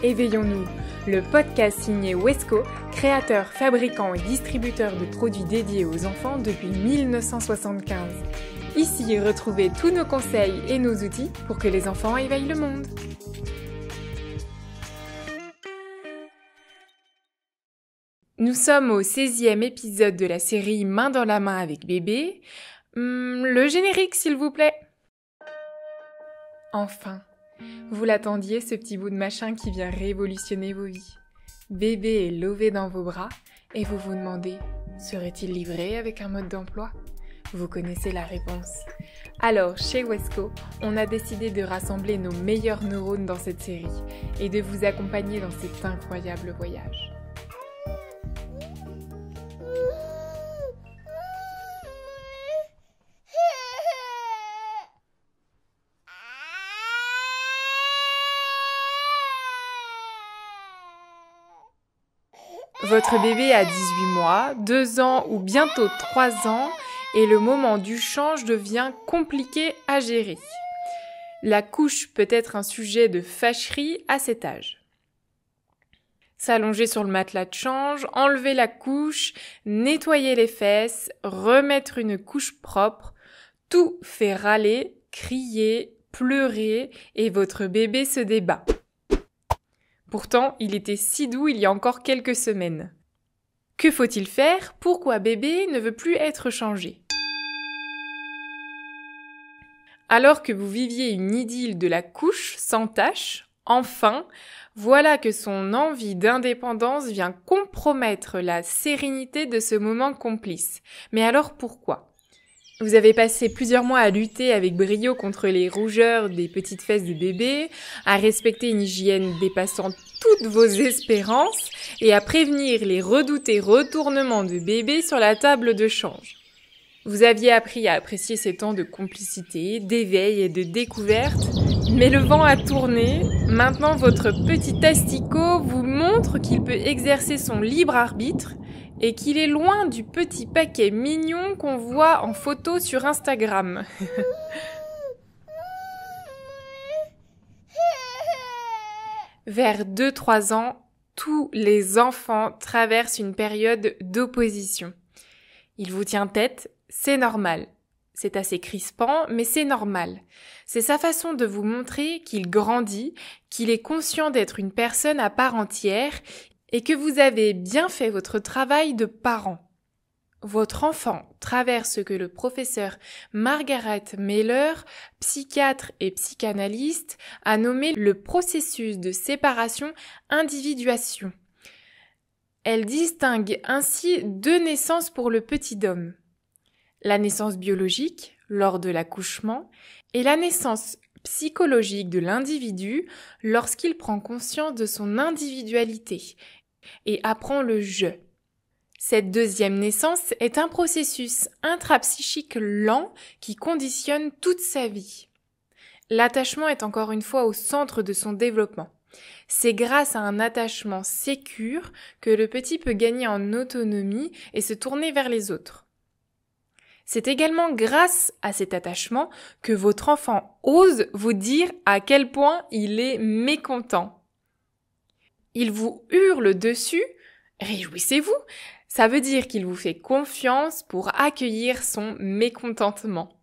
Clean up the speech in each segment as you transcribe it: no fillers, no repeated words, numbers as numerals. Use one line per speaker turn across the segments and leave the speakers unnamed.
Éveillons-nous, le podcast signé Wesco, créateur, fabricant et distributeur de produits dédiés aux enfants depuis 1975. Ici, retrouvez tous nos conseils et nos outils pour que les enfants éveillent le monde. Nous sommes au 16e épisode de la série Main dans la main avec bébé. Le générique, s'il vous plaît. Enfin, vous l'attendiez, ce petit bout de machin qui vient révolutionner vos vies. Bébé est lové dans vos bras et vous vous demandez, serait-il livré avec un mode d'emploi ? Vous connaissez la réponse. Alors, chez Wesco, on a décidé de rassembler nos meilleurs neurones dans cette série et de vous accompagner dans cet incroyable voyage. Votre bébé a 18 mois, 2 ans ou bientôt 3 ans et le moment du change devient compliqué à gérer. La couche peut être un sujet de fâcherie à cet âge. S'allonger sur le matelas de change, enlever la couche, nettoyer les fesses, remettre une couche propre, tout fait râler, crier, pleurer et votre bébé se débat. Pourtant, il était si doux il y a encore quelques semaines. Que faut-il faire? Pourquoi bébé ne veut plus être changé? Alors que vous viviez une idylle de la couche sans tache, enfin, voilà que son envie d'indépendance vient compromettre la sérénité de ce moment complice. Mais alors pourquoi? Vous avez passé plusieurs mois à lutter avec brio contre les rougeurs des petites fesses de bébé, à respecter une hygiène dépassant toutes vos espérances et à prévenir les redoutés retournements de bébé sur la table de change. Vous aviez appris à apprécier ces temps de complicité, d'éveil et de découverte, mais le vent a tourné. Maintenant, votre petit asticot vous montre qu'il peut exercer son libre arbitre et qu'il est loin du petit paquet mignon qu'on voit en photo sur Instagram. Vers 2-3 ans, tous les enfants traversent une période d'opposition. Il vous tient tête, c'est normal. C'est assez crispant, mais c'est normal. C'est sa façon de vous montrer qu'il grandit, qu'il est conscient d'être une personne à part entière et que vous avez bien fait votre travail de parent. Votre enfant traverse ce que le professeur Margaret Mailer, psychiatre et psychanalyste, a nommé le processus de séparation-individuation. Elle distingue ainsi 2 naissances pour le petit homme. La naissance biologique, lors de l'accouchement, et la naissance psychologique de l'individu lorsqu'il prend conscience de son individualité et apprend le « je ». Cette 2e naissance est un processus intrapsychique lent qui conditionne toute sa vie. L'attachement est encore une fois au centre de son développement. C'est grâce à un attachement sécure que le petit peut gagner en autonomie et se tourner vers les autres. C'est également grâce à cet attachement que votre enfant ose vous dire à quel point il est mécontent. Il vous hurle dessus, réjouissez-vous, ça veut dire qu'il vous fait confiance pour accueillir son mécontentement.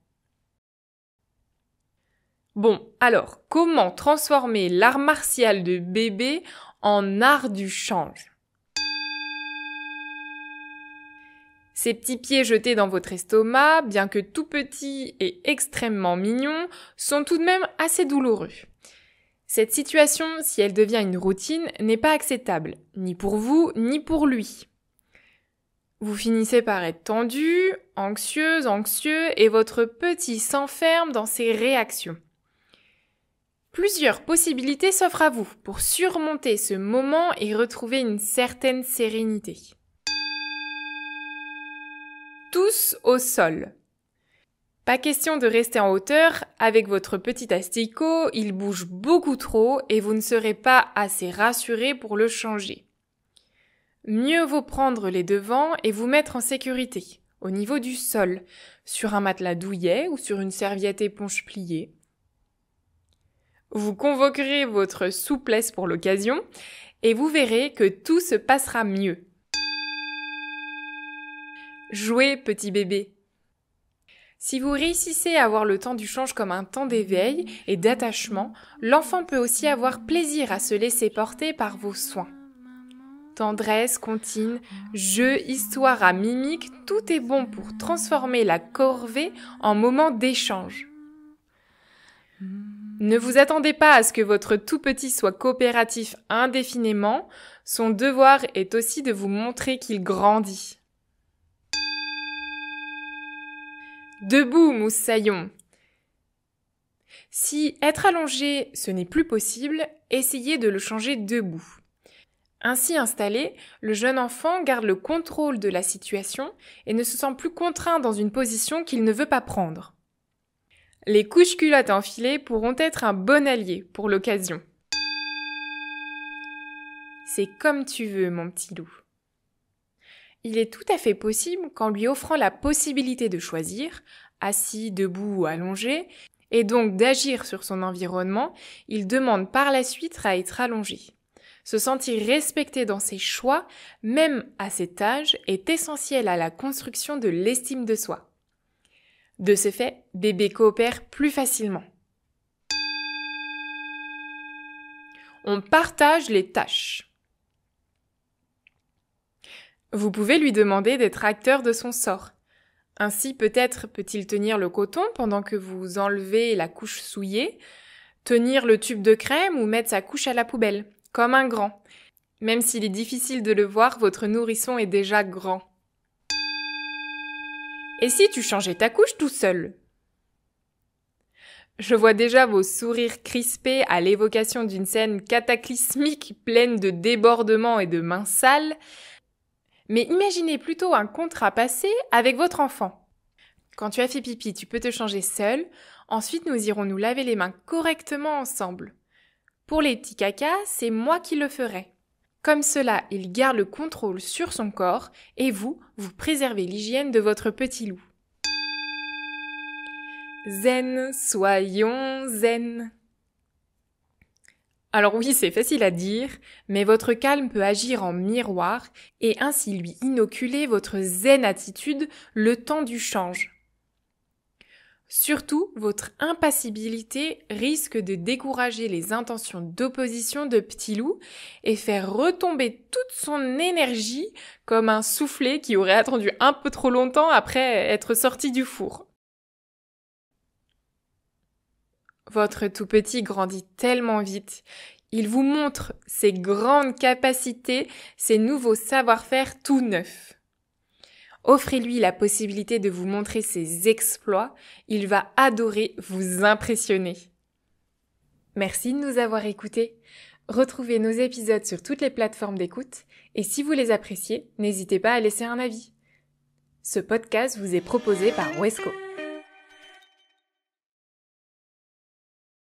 Bon, alors, comment transformer l'art martial de bébé en art du change? Ces petits pieds jetés dans votre estomac, bien que tout petits et extrêmement mignons, sont tout de même assez douloureux. Cette situation, si elle devient une routine, n'est pas acceptable, ni pour vous, ni pour lui. Vous finissez par être tendu, anxieuse, anxieux, et votre petit s'enferme dans ses réactions. Plusieurs possibilités s'offrent à vous pour surmonter ce moment et retrouver une certaine sérénité. Tous au sol. Pas question de rester en hauteur, avec votre petit asticot, il bouge beaucoup trop et vous ne serez pas assez rassuré pour le changer. Mieux vaut prendre les devants et vous mettre en sécurité, au niveau du sol, sur un matelas douillet ou sur une serviette éponge pliée. Vous convoquerez votre souplesse pour l'occasion et vous verrez que tout se passera mieux. Jouez, petit bébé. Si vous réussissez à voir le temps du change comme un temps d'éveil et d'attachement, l'enfant peut aussi avoir plaisir à se laisser porter par vos soins. Tendresse, comptine, jeu, histoire à mimique, tout est bon pour transformer la corvée en moment d'échange. Ne vous attendez pas à ce que votre tout petit soit coopératif indéfiniment, son devoir est aussi de vous montrer qu'il grandit. Debout, moussaillon. Si être allongé, ce n'est plus possible, essayez de le changer debout. Ainsi installé, le jeune enfant garde le contrôle de la situation et ne se sent plus contraint dans une position qu'il ne veut pas prendre. Les couches-culottes enfilées pourront être un bon allié pour l'occasion. C'est comme tu veux, mon petit loup. Il est tout à fait possible qu'en lui offrant la possibilité de choisir, assis, debout ou allongé, et donc d'agir sur son environnement, il demande par la suite à être allongé. Se sentir respecté dans ses choix, même à cet âge, est essentiel à la construction de l'estime de soi. De ce fait, bébé coopère plus facilement. On partage les tâches. Vous pouvez lui demander d'être acteur de son sort. Ainsi, peut-être peut-il tenir le coton pendant que vous enlevez la couche souillée, tenir le tube de crème ou mettre sa couche à la poubelle, comme un grand. Même s'il est difficile de le voir, votre nourrisson est déjà grand. Et si tu changeais ta couche tout seul ? Je vois déjà vos sourires crispés à l'évocation d'une scène cataclysmique pleine de débordements et de mains sales. Mais imaginez plutôt un contrat passé avec votre enfant. Quand tu as fait pipi, tu peux te changer seul. Ensuite, nous irons nous laver les mains correctement ensemble. Pour les petits cacas, c'est moi qui le ferai. Comme cela, il garde le contrôle sur son corps et vous préservez l'hygiène de votre petit loup. Zen, soyons zen. Alors oui, c'est facile à dire, mais votre calme peut agir en miroir et ainsi lui inoculer votre zen attitude le temps du change. Surtout, votre impassibilité risque de décourager les intentions d'opposition de petit loup et faire retomber toute son énergie comme un soufflet qui aurait attendu un peu trop longtemps après être sorti du four. Votre tout petit grandit tellement vite. Il vous montre ses grandes capacités, ses nouveaux savoir-faire tout neufs. Offrez-lui la possibilité de vous montrer ses exploits. Il va adorer vous impressionner. Merci de nous avoir écoutés. Retrouvez nos épisodes sur toutes les plateformes d'écoute et si vous les appréciez, n'hésitez pas à laisser un avis. Ce podcast vous est proposé par Wesco.